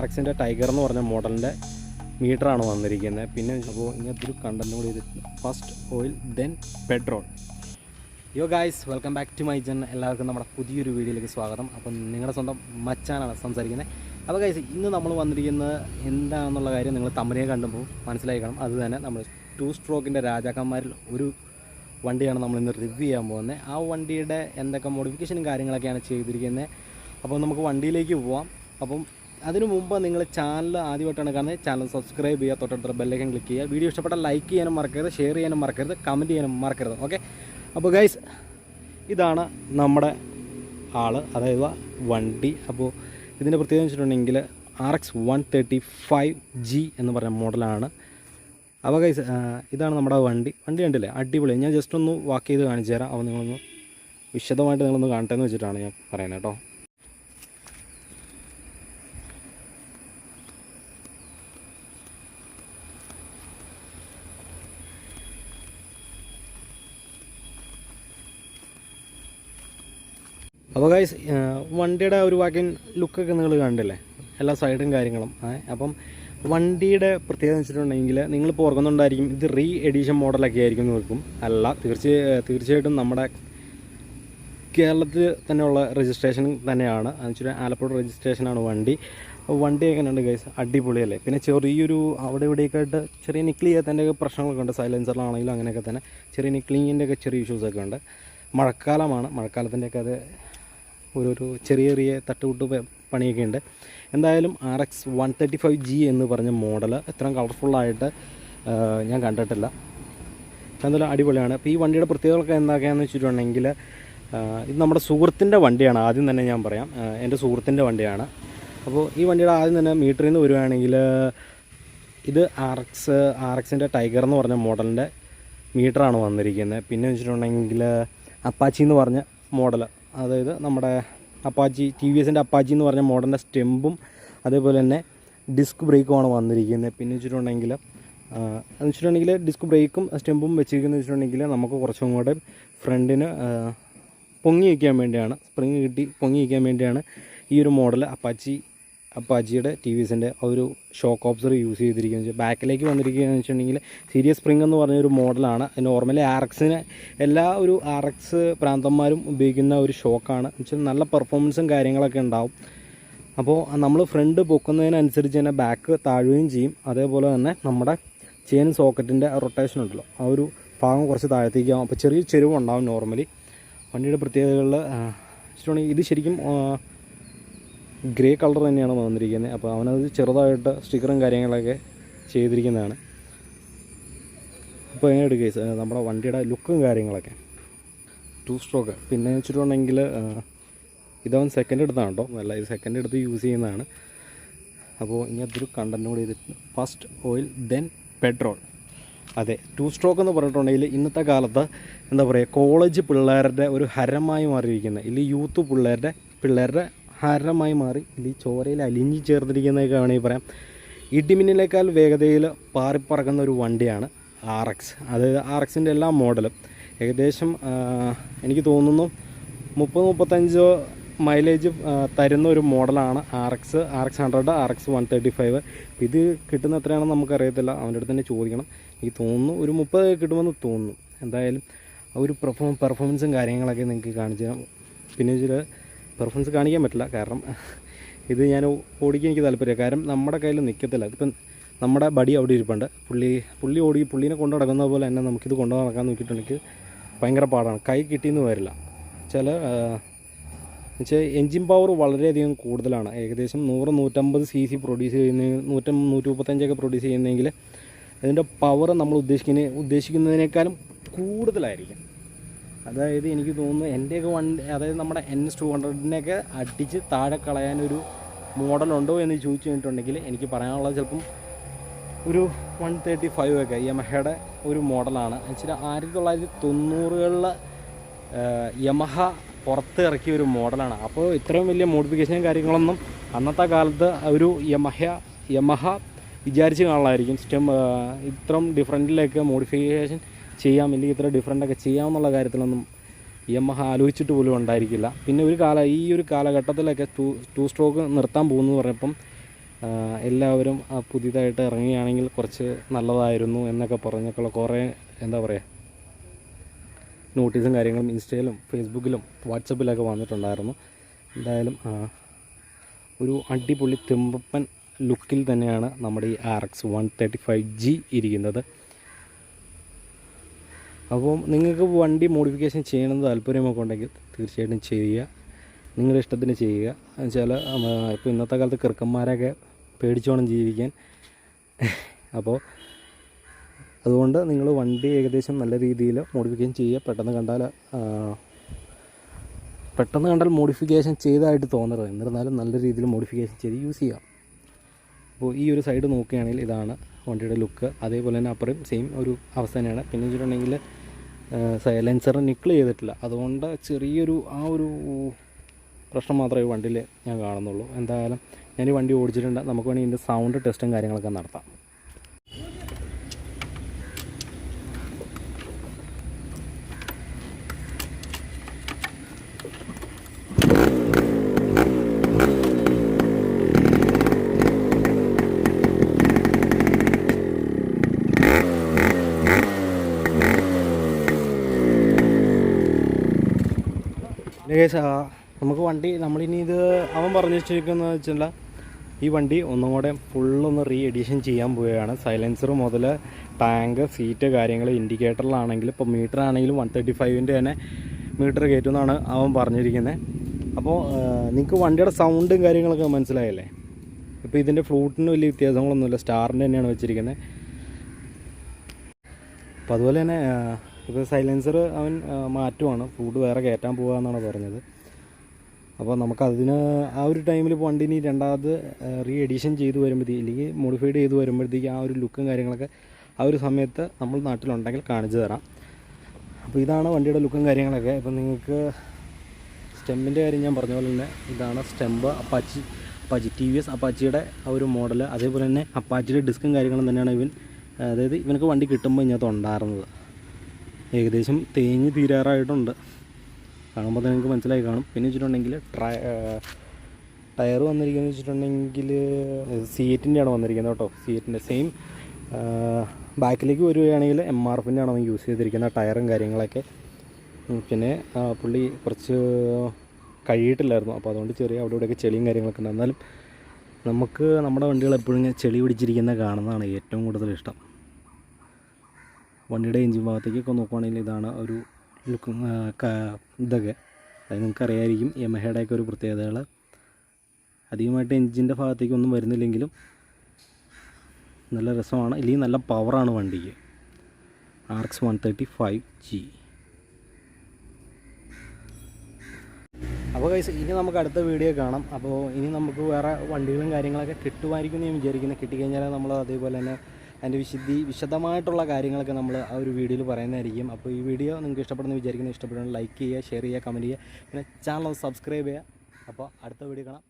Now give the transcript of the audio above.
RXൻ്റെ tiger എന്ന് പറഞ്ഞ മോഡലിൻ്റെ മീറ്ററാണ് വന്നിരിക്കുന്നത്. പിന്നെ അപ്പോൾ ഇങ്ങനത്തെ ഒരു കണ്ടന്റ് കൂടി ചെയ്തിട്ടുണ്ട്. First oil then petrol. Yo guys, welcome back to my channel. എല്ലാവർക്കും നമ്മുടെ പുതിയൊരു വീഡിയോയിലേക്ക് സ്വാഗതം. അപ്പം നിങ്ങളുടെ സ്വന്തം മച്ചാനാണ് സംസാരിക്കുന്നത്. അപ്പോൾ ഗായ്സ്, ഇന്ന് നമ്മൾ വന്നിരിക്കുന്നത് എന്താണെന്നുള്ള കാര്യം നിങ്ങൾ തമ്പനിയെ കണ്ടുമ്പോൾ മനസ്സിലാക്കണം. അത് തന്നെ നമ്മൾ 2 സ്ട്രോക്കിൻ്റെ രാജാക്കന്മാരിൽ ഒരു വണ്ടിയാണ് നമ്മളിന്ന് റിവ്യൂ ചെയ്യാൻ പോകുന്നത്. ആ വണ്ടിയുടെ എന്തൊക്കെ മോഡിഫിക്കേഷനും കാര്യങ്ങളൊക്കെയാണ് ചെയ്തിരിക്കുന്നത്. അപ്പോൾ നമുക്ക് വണ്ടിയിലേക്ക് പോവാം. അപ്പം അതിനു മുമ്പ് നിങ്ങൾ ചാനൽ ആദ്യമായിട്ടാണ് കാണുന്നത്, ചാനൽ സബ്സ്ക്രൈബ് ചെയ്യുക, തൊട്ടടുത്ത ബെല്ലൈക്കൻ ക്ലിക്ക് ചെയ്യുക. വീഡിയോ ഇഷ്ടപ്പെട്ടാൽ ലൈക്ക് ചെയ്യാനും മറക്കരുത്, ഷെയർ ചെയ്യാനും മറക്കരുത്, കമൻറ്റ് ചെയ്യാനും മറക്കരുത്. ഓക്കെ, അപ്പോൾ ഗൈസ്, ഇതാണ് നമ്മുടെ അതായത് വണ്ടി. അപ്പോൾ ഇതിൻ്റെ പ്രത്യേകത വെച്ചിട്ടുണ്ടെങ്കിൽ RX 135G എന്ന് പറഞ്ഞ മോഡലാണ്. അപ്പോൾ ഗൈസ്, ഇതാണ് നമ്മുടെ വണ്ടി കണ്ടില്ലേ, അടിപൊളി. ഞാൻ ജസ്റ്റ് ഒന്ന് വാക്ക് ചെയ്ത് കാണിച്ചു തരാം. അപ്പോൾ നിങ്ങളൊന്ന് വിശദമായിട്ട് നിങ്ങളൊന്ന് കാണട്ടെ എന്ന് വെച്ചിട്ടാണ് ഞാൻ പറയുന്നത് കേട്ടോ. അപ്പോൾ ഗൈസ്, വണ്ടിയുടെ ഒരു വാക്കിൻ ലുക്കൊക്കെ നിങ്ങൾ കണ്ടില്ലേ, എല്ലാ സൈഡും കാര്യങ്ങളും. അപ്പം വണ്ടിയുടെ പ്രത്യേകത എന്ന് വെച്ചിട്ടുണ്ടെങ്കിൽ നിങ്ങളിപ്പോൾ ഓർക്കുന്നുണ്ടായിരിക്കും ഇത് റീ എഡിഷൻ മോഡലൊക്കെ ആയിരിക്കും നിൽക്കും. അല്ല, തീർച്ചയായിട്ടും നമ്മുടെ കേരളത്തിൽ തന്നെയുള്ള രജിസ്ട്രേഷൻ തന്നെയാണ്. എന്ന് വെച്ചാൽ ആലപ്പുഴ രജിസ്ട്രേഷനാണ് വണ്ടി. അപ്പോൾ വണ്ടി എങ്ങനെയുണ്ട് ഗൈസ്, അടിപൊളിയല്ലേ. പിന്നെ ചെറിയൊരു അവിടെ ഇവിടെയൊക്കെ ആയിട്ട് ചെറിയ നിക്ലി ചെയ്യാത്തതിൻ്റെയൊക്കെ പ്രശ്നങ്ങളൊക്കെ ഉണ്ട്. സൈലൻസറിലാണെങ്കിലും അങ്ങനെയൊക്കെ തന്നെ ചെറിയ നിക്ലിങ്ങിൻ്റെയൊക്കെ ചെറിയ ഇഷ്യൂസൊക്കെ ഉണ്ട്. മഴക്കാലമാണ്, മഴക്കാലത്തിൻ്റെയൊക്കെ അത് ഒരു ചെറിയ തട്ടുകൂട്ട് പണിയൊക്കെ ഉണ്ട്. എന്തായാലും RX 135G എന്ന് പറഞ്ഞ മോഡൽ ഇത്രയും കളർഫുള്ളായിട്ട് ഞാൻ കണ്ടിട്ടില്ല. എന്തായാലും അടിപൊളിയാണ്. അപ്പോൾ ഈ വണ്ടിയുടെ പ്രത്യേകതകളൊക്കെ എന്തൊക്കെയാണെന്ന് വെച്ചിട്ടുണ്ടെങ്കിൽ, ഇത് നമ്മുടെ സുഹൃത്തിൻ്റെ വണ്ടിയാണ്. ആദ്യം തന്നെ ഞാൻ പറയാം, എൻ്റെ സുഹൃത്തിൻ്റെ വണ്ടിയാണ്. അപ്പോൾ ഈ വണ്ടിയുടെ ആദ്യം തന്നെ മീറ്ററിൽ നിന്ന് വരുവാണെങ്കിൽ ഇത് RXൻ്റെ ടൈഗർ എന്ന് പറഞ്ഞ മോഡലിൻ്റെ മീറ്ററാണ് വന്നിരിക്കുന്നത്. പിന്നെ വെച്ചിട്ടുണ്ടെങ്കിൽ അപ്പാച്ചി എന്ന് പറഞ്ഞ മോഡൽ, അതായത് നമ്മുടെ അപ്പാച്ചി TVSൻ്റെ അപ്പാച്ചി എന്ന് പറഞ്ഞ മോഡലിൻ്റെ സ്റ്റെമ്പും അതേപോലെ തന്നെ ഡിസ്ക് ബ്രേക്കുമാണ് വന്നിരിക്കുന്നത്. പിന്നെ വെച്ചിട്ടുണ്ടെങ്കിൽ ഡിസ്ക് ബ്രേക്കും സ്റ്റെമ്പും വെച്ചിരിക്കുന്നത് വെച്ചിട്ടുണ്ടെങ്കിൽ നമുക്ക് കുറച്ചും കൂടെ ഫ്രണ്ടിന് പൊങ്ങി വയ്ക്കാൻ വേണ്ടിയാണ്, സ്പ്രിങ് കിട്ടി പൊങ്ങി വയ്ക്കാൻ വേണ്ടിയാണ് ഈ ഒരു മോഡൽ അപ്പാച്ചിയുടെ TVSൻ്റെ ഒരു ഷോക്ക് ഓബ്സർ യൂസ് ചെയ്തിരിക്കുന്നത്. ബാക്കിലേക്ക് വന്നിരിക്കുകയെന്ന് വെച്ചിട്ടുണ്ടെങ്കിൽ സീരിയസ് സ്പ്രിങ് എന്ന് പറഞ്ഞൊരു മോഡലാണ്. നോർമലി RXന് എല്ലാ ഒരു RX പ്രാന്തന്മാരും ഉപയോഗിക്കുന്ന ഒരു ഷോക്കാണ്. എന്ന് വെച്ചാൽ നല്ല പെർഫോമൻസും കാര്യങ്ങളൊക്കെ ഉണ്ടാവും. അപ്പോൾ നമ്മൾ ഫ്രണ്ട് പൊക്കുന്നതിനനുസരിച്ച് തന്നെ ബാക്ക് താഴുകയും ചെയ്യും. അതേപോലെ തന്നെ നമ്മുടെ ചെയിൻ സോക്കറ്റിൻ്റെ റൊട്ടേഷൻ ഉണ്ടല്ലോ, ആ ഒരു ഭാഗം കുറച്ച് താഴത്തേക്കാവും. അപ്പോൾ ചെറിയ ചെരുവുണ്ടാവും നോർമലി. വണ്ടിയുടെ പ്രത്യേകതകളിൽ വെച്ചിട്ടുണ്ടെങ്കിൽ ഇത് ശരിക്കും ഗ്രേ കളർ തന്നെയാണ് വന്നിരിക്കുന്നത്. അപ്പോൾ അവനത് ചെറുതായിട്ട് സ്റ്റിക്കറും കാര്യങ്ങളൊക്കെ ചെയ്തിരിക്കുന്നതാണ്. അപ്പോൾ എങ്ങനെയാണ് കേസ് നമ്മുടെ വണ്ടിയുടെ ലുക്കും കാര്യങ്ങളൊക്കെ 2 സ്ട്രോക്ക്. പിന്നെ വെച്ചിട്ടുണ്ടെങ്കിൽ ഇതവൻ സെക്കൻഡ് എടുത്താണ് കേട്ടോ, അല്ല ഇത് സെക്കൻഡ് എടുത്ത് യൂസ് ചെയ്യുന്നതാണ്. അപ്പോൾ ഇങ്ങനത്തെ ഒരു കണ്ടന്റ് കൂടി ചെയ്തിട്ടുണ്ട്. First oil then petrol. അതെ, 2 സ്ട്രോക്ക് എന്ന് പറഞ്ഞിട്ടുണ്ടെങ്കിൽ ഇന്നത്തെ കാലത്ത് എന്താ പറയുക, കോളേജ് പിള്ളേരുടെ ഒരു ഹരമായി മാറിയിരിക്കുന്നത്, ഇല്ലെങ്കിൽ യൂത്ത് പിള്ളേരുടെ ഹരമായി മാറി, ഈ ചോരയിൽ അലിഞ്ഞു ചേർന്നിരിക്കുന്നതൊക്കെ വേണമെങ്കിൽ പറയാം. ഇടിമിന്നലേക്കാൾ വേഗതയിൽ പാറിപ്പറക്കുന്ന ഒരു വണ്ടിയാണ് RX. അതായത് RXൻ്റെ എല്ലാ മോഡലും ഏകദേശം എനിക്ക് തോന്നുന്നു 30-35 മൈലേജ് തരുന്ന ഒരു മോഡലാണ് RX 100, RX 135. ഇത് കിട്ടുന്ന എത്രയാണെന്ന് നമുക്കറിയത്തില്ല, അവൻ്റെ അടുത്ത് തന്നെ ചോദിക്കണം. എനിക്ക് തോന്നുന്നു ഒരു 30 കിട്ടുമെന്ന് തോന്നുന്നു. എന്തായാലും ഒരു പെർഫോമൻസും കാര്യങ്ങളൊക്കെ നിങ്ങൾക്ക് കാണിച്ചു തരാം. പിന്നെ ചില പെർഫോമൻസ് കാണിക്കാൻ പറ്റില്ല, കാരണം ഇത് ഞാൻ ഓടിക്കാൻ എനിക്ക് താല്പര്യമാണ്. കാരണം നമ്മുടെ കയ്യിൽ നിൽക്കത്തില്ല. ഇതിപ്പം നമ്മുടെ ബഡി അവിടെ ഇരിപ്പുണ്ട്, പുള്ളീനെ കൊണ്ടു നടക്കുന്ന പോലെ തന്നെ നമുക്കിത് കൊണ്ടു നടക്കാൻ നോക്കിയിട്ടുണ്ടെങ്കിൽ ഭയങ്കര പാടാണ്, കൈ കിട്ടിയെന്ന് വരില്ല. എന്നുവെച്ചാൽ എൻജിൻ പവർ വളരെയധികം കൂടുതലാണ്. ഏകദേശം 100-150 cc പ്രൊഡ്യൂസ് ചെയ്യുന്ന 100-135 പ്രൊഡ്യൂസ് ചെയ്യുന്നതെങ്കിൽ അതിൻ്റെ പവർ നമ്മൾ ഉദ്ദേശിക്കുന്നതിനേക്കാളും കൂടുതലായിരിക്കും. അതായത് എനിക്ക് തോന്നുന്നു എൻ്റെയൊക്കെ വണ്ടി, അതായത് നമ്മുടെ NS200-നെയൊക്കെ അടിച്ച് താഴെ കളയാനൊരു മോഡലുണ്ടോ എന്ന് ചോദിച്ചു കഴിഞ്ഞിട്ടുണ്ടെങ്കിൽ എനിക്ക് പറയാനുള്ളത് ചിലപ്പം ഒരു 135 ഒക്കെ യമഹയുടെ ഒരു മോഡലാണ്. വെച്ചാൽ 1990-കളിൽ യമഹ പുറത്ത് ഇറക്കിയ ഒരു മോഡലാണ്. അപ്പോൾ ഇത്രയും വലിയ മോഡിഫിക്കേഷനും കാര്യങ്ങളൊന്നും അന്നത്തെ കാലത്ത് ഒരു യമഹ വിചാരിച്ച് കാണലായിരിക്കും. ഇത്രയും ഡിഫറൻറ്റിലേക്ക് മോഡിഫിക്കേഷൻ ചെയ്യാം, ഇല്ലെങ്കിൽ ഇത്ര ഡിഫറൻ്റൊക്കെ ചെയ്യാമെന്നുള്ള കാര്യത്തിലൊന്നും യമഹ ആലോചിച്ചിട്ട് പോലും ഉണ്ടായിരിക്കില്ല. പിന്നെ ഈ ഒരു കാലഘട്ടത്തിലൊക്കെ ടു സ്ട്രോക്ക് നിർത്താൻ പോകുന്നു പറഞ്ഞപ്പം എല്ലാവരും പുതിയതായിട്ട് ഇറങ്ങുകയാണെങ്കിൽ കുറച്ച് നല്ലതായിരുന്നു എന്നൊക്കെ പറഞ്ഞൊക്കെയുള്ള കുറേ എന്താ പറയുക നോട്ടീസും കാര്യങ്ങളും ഇൻസ്റ്റയിലും ഫേസ്ബുക്കിലും വാട്സപ്പിലൊക്കെ വന്നിട്ടുണ്ടായിരുന്നു. എന്തായാലും ഒരു അടിപൊളി തിമ്പപ്പൻ ലുക്കിൽ തന്നെയാണ് നമ്മുടെ ഈ RX 135G ഇരിക്കുന്നത്. അപ്പോൾ നിങ്ങൾക്ക് വണ്ടി മോഡിഫിക്കേഷൻ ചെയ്യണമെന്ന് താല്പര്യമൊക്കെ ഉണ്ടെങ്കിൽ തീർച്ചയായിട്ടും ചെയ്യുക, നിങ്ങളുടെ ഇഷ്ടത്തിന് ചെയ്യുക. എന്നുവെച്ചാൽ ഇപ്പോൾ ഇന്നത്തെ കാലത്ത് ചെറുക്കന്മാരൊക്കെ പേടിച്ചോണം ജീവിക്കാൻ. അപ്പോൾ അതുകൊണ്ട് നിങ്ങൾ വണ്ടി ഏകദേശം നല്ല രീതിയിൽ മോഡിഫിക്കേഷൻ ചെയ്യുക. പെട്ടെന്ന് കണ്ടാൽ മോഡിഫിക്കേഷൻ ചെയ്തതായിട്ട് തോന്നരുത്. എന്നിരുന്നാലും നല്ല രീതിയിൽ മോഡിഫിക്കേഷൻ ചെയ്ത് യൂസ് ചെയ്യാം. അപ്പോൾ ഈ ഒരു സൈഡ് നോക്കുകയാണെങ്കിൽ ഇതാണ് വണ്ടിയുടെ ലുക്ക്. അതേപോലെ തന്നെ അപ്പുറം സെയിം ഒരു അവസ്ഥ തന്നെയാണ്. പിന്നെ വെച്ചിട്ടുണ്ടെങ്കിൽ സൈലൻസർ നിക്കിൾ ചെയ്തിട്ടില്ല, അതുകൊണ്ട് ചെറിയൊരു ഒരു പ്രശ്നം മാത്രമേ ഈ വണ്ടിയിൽ ഞാൻ കാണുന്നുള്ളൂ. എന്തായാലും ഞാൻ ഈ വണ്ടി ഓടിച്ചിട്ടുണ്ട്. നമുക്ക് വേണമെങ്കിൽ ഇതിൻ്റെ സൗണ്ട് ടെസ്റ്റും കാര്യങ്ങളൊക്കെ നടത്താം. നമുക്ക് വണ്ടി നമ്മളിനി ഇത് അവൻ പറഞ്ഞു വെച്ചിരിക്കുന്നത് വെച്ചാൽ ഈ വണ്ടി ഒന്നും കൂടെ ഫുള്ളൊന്ന് റീ എഡിഷൻ ചെയ്യാൻ പോവുകയാണ്. സൈലൻസർ മുതൽ ടാങ്ക്, സീറ്റ്, കാര്യങ്ങൾ, ഇൻഡിക്കേറ്ററിലാണെങ്കിലും ഇപ്പോൾ മീറ്റർ ആണെങ്കിലും 135ൻ്റെ തന്നെ മീറ്റർ കയറ്റുമെന്നാണ് അവൻ പറഞ്ഞിരിക്കുന്നത്. അപ്പോൾ നിങ്ങൾക്ക് വണ്ടിയുടെ സൗണ്ടും കാര്യങ്ങളൊക്കെ മനസ്സിലായല്ലേ. ഇപ്പോൾ ഇതിൻ്റെ ഫ്ലൂട്ടിന് വലിയ വ്യത്യാസങ്ങളൊന്നുമില്ല, സ്റ്റാറിൻ്റെ തന്നെയാണ് വെച്ചിരിക്കുന്നത്. അപ്പോൾ അതുപോലെ തന്നെ ഇപ്പോൾ സൈലൻസർ അവൻ മാറ്റുവാണ്, ഫ്ലൂട്ട് വേറെ കയറ്റാൻ പോകുകയെന്നാണ് പറഞ്ഞത്. അപ്പോൾ നമുക്കതിന് ആ ഒരു ടൈമിൽ വണ്ടിനി രണ്ടാമത് റീ എഡിഷൻ ചെയ്ത് വരുമ്പോഴത്തേക്ക് അല്ലെങ്കിൽ മോഡിഫൈഡ് ചെയ്ത് വരുമ്പോഴത്തേക്ക് ആ ഒരു ലുക്കും കാര്യങ്ങളൊക്കെ ആ ഒരു സമയത്ത് നമ്മൾ നാട്ടിലുണ്ടെങ്കിൽ കാണിച്ചു തരാം. അപ്പോൾ ഇതാണ് വണ്ടിയുടെ ലുക്കും കാര്യങ്ങളൊക്കെ. ഇപ്പോൾ നിങ്ങൾക്ക് സ്റ്റെമ്മിൻ്റെ കാര്യം ഞാൻ പറഞ്ഞ പോലെ തന്നെ ഇതാണ് സ്റ്റെമ്പ്. അപ്പാച്ചി TVS അപ്പാച്ചിയുടെ ആ ഒരു മോഡൽ. അതേപോലെ തന്നെ അപ്പാച്ചിയുടെ ഡിസ്കും കാര്യങ്ങളും തന്നെയാണ് അതായത് ഇവനക്ക് വണ്ടി കിട്ടുമ്പോൾ ഇതിനകത്ത് ഉണ്ടായിരുന്നത്. ഏകദേശം തേഞ്ഞ് തീരാറായിട്ടുണ്ട്, കാണുമ്പോൾ തന്നെ നിങ്ങൾക്ക് മനസ്സിലായി കാണും. പിന്നെ വെച്ചിട്ടുണ്ടെങ്കിൽ ടയർ വന്നിരിക്കുന്നത് വെച്ചിട്ടുണ്ടെങ്കിൽ C8-ൻ്റെ ആണ് വന്നിരിക്കുന്നത് കേട്ടോ. C8-ൻ്റെ സെയിം. ബാക്കിലേക്ക് വരികയാണെങ്കിൽ MRF-ൻ്റെ ആണ് യൂസ് ചെയ്തിരിക്കുന്ന ടയറും കാര്യങ്ങളൊക്കെ. പിന്നെ പുള്ളി കുറച്ച് കഴിയിട്ടില്ലായിരുന്നു, അപ്പോൾ അതുകൊണ്ട് ചെറിയ അവിടെ ഇവിടെയൊക്കെ ചെളിയും കാര്യങ്ങളൊക്കെ ഉണ്ട്. എന്നാലും നമുക്ക് നമ്മുടെ വണ്ടികൾ എപ്പോഴും ചെളി പിടിച്ചിരിക്കുന്ന കാണുന്നതാണ് ഏറ്റവും കൂടുതൽ ഇഷ്ടം. വണ്ടിയുടെ എഞ്ചിൻ ഭാഗത്തേക്കൊക്കെ നോക്കുകയാണെങ്കിൽ ഇതാണ് ഒരു ലുക്കും ഇതൊക്കെ. അത് നിങ്ങൾക്ക് അറിയാമായിരിക്കും യമഹയുടെയൊക്കെ ഒരു പ്രത്യേകതകൾ. അധികമായിട്ട് എഞ്ചിൻ്റെ ഭാഗത്തേക്കൊന്നും വരുന്നില്ലെങ്കിലും നല്ല രസമാണ്, ഇല്ലെങ്കിൽ നല്ല പവറാണ് വണ്ടിക്ക്. RX 135G. അപ്പോൾ ഗൈസ്, ഇനി നമുക്ക് അടുത്ത വീഡിയോ കാണാം. അപ്പോൾ ഇനി നമുക്ക് വേറെ വണ്ടികളും കാര്യങ്ങളൊക്കെ കിട്ടുമായിരിക്കും എന്ന് ഞാൻ വിചാരിക്കുന്നത്. കിട്ടിക്കഴിഞ്ഞാൽ നമ്മൾ അതേപോലെ തന്നെ അതിൻ്റെ വിശദമായിട്ടുള്ള കാര്യങ്ങളൊക്കെ നമ്മൾ ആ ഒരു വീഡിയോയിൽ പറയുന്നതായിരിക്കും. അപ്പോൾ ഈ വീഡിയോ നിങ്ങൾക്ക് ഇഷ്ടപ്പെടുന്ന വിചാരിക്കുന്നത്, ഇഷ്ടപ്പെടുന്നത് ലൈക്ക് ചെയ്യുക, ഷെയർ ചെയ്യുക, കമൻറ്റ് ചെയ്യുക, പിന്നെ ചാനൽ സബ്സ്ക്രൈബ് ചെയ്യുക. അപ്പോൾ അടുത്ത വീഡിയോ കാണാം.